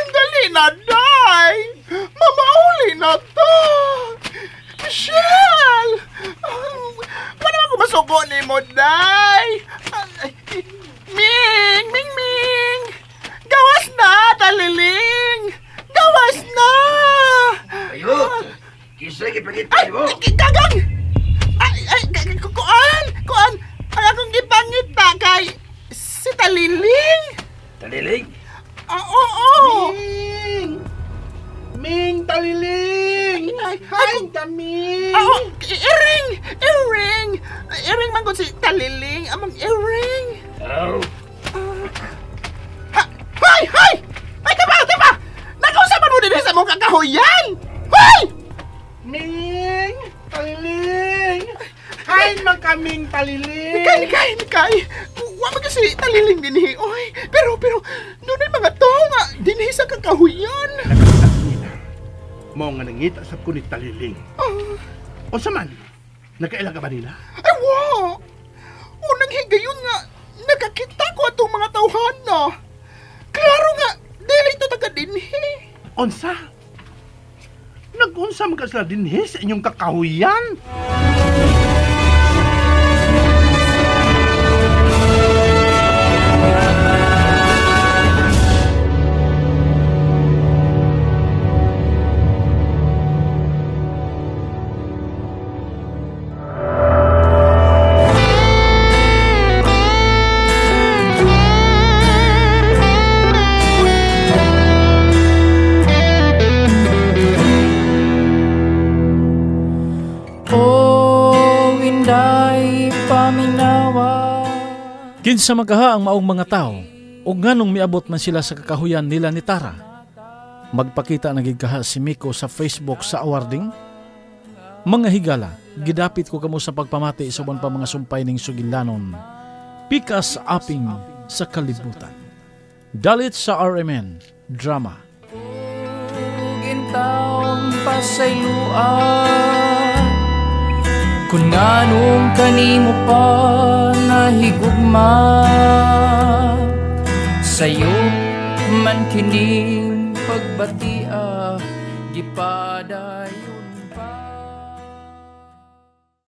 Dali na, day! Mamauli na Taliling! Taliling? Oo! Ming Taliling! Hi, kami! Oo! Iring! Iring! Iring man ko si Taliling. Amang iring. Oh. Hoy! Hoy! Ay, tapa! Nag-usapan mo din sa mong kakahuyan! Hoy! Ming Taliling! Hi, man kaming Taliling! Nikay! Wa man kasi Taliling dinhi, oy. Pero, doon ay mga tao nga dinhi sa kakahuyan. Mo nga nangita sa ko ni Taliling. O sa man, nagkaila ka ba nila? Ay, wow! Unang higayon nga, nakakita ko atong mga tawhana. Klaro nga, dili ito taga dinhi. Unsa? Nag-unsa man ka sila dinhi sa inyong kakahuyan? Kinsa magaha ang maong mga tao, o nganong miabot man sila sa kakahuyan nila ni Tara. Magpakita nagigkaha si Miko sa Facebook sa awarding. Mga higala, gidapit ko kamo sa pagpamati subon pa mga sumpay ning sugilanon. Pikas aping sa kalibutan. Dalit sa RMN Drama. Gintaong pasayloan, kung nganong kanimo pa nahigugma, sayo man kining pagbatia gipadayo.